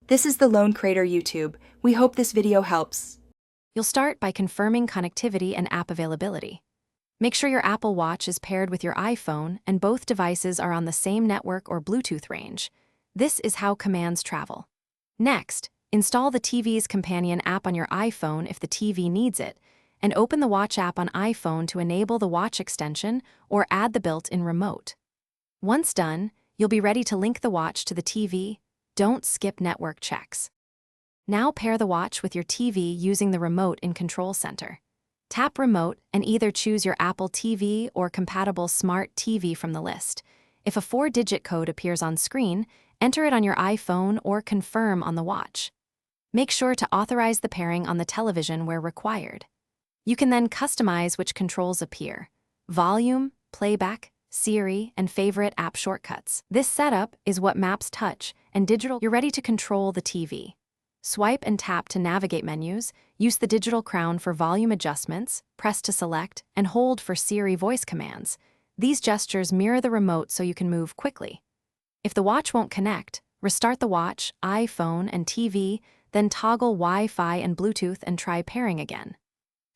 This is the Lone Crater YouTube. We hope this video helps. You'll start by confirming connectivity and app availability. Make sure your Apple Watch is paired with your iPhone and both devices are on the same network or Bluetooth range. This is how commands travel. Next, install the TV's companion app on your iPhone if the TV needs it, and open the Watch app on iPhone to enable the Watch extension or add the built-in remote. Once done, you'll be ready to link the watch to the TV. Don't skip network checks. Now pair the watch with your TV using the remote in Control Center. Tap Remote and either choose your Apple TV or compatible Smart TV from the list. If a 4-digit code appears on screen, enter it on your iPhone or confirm on the watch. Make sure to authorize the pairing on the television where required. You can then customize which controls appear: volume, playback, Siri, and favorite app shortcuts. This setup is what Maps Touch and Digital. You're ready to control the TV. Swipe and tap to navigate menus, use the digital crown for volume adjustments, press to select, and hold for Siri voice commands. These gestures mirror the remote so you can move quickly. If the watch won't connect, restart the watch, iPhone, and TV, then toggle Wi-Fi and Bluetooth and try pairing again.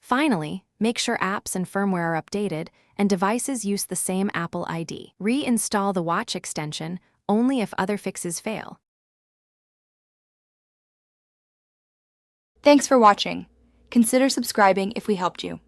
Finally, make sure apps and firmware are updated and devices use the same Apple ID. Reinstall the watch extension only if other fixes fail. Thanks for watching. Consider subscribing if we helped you.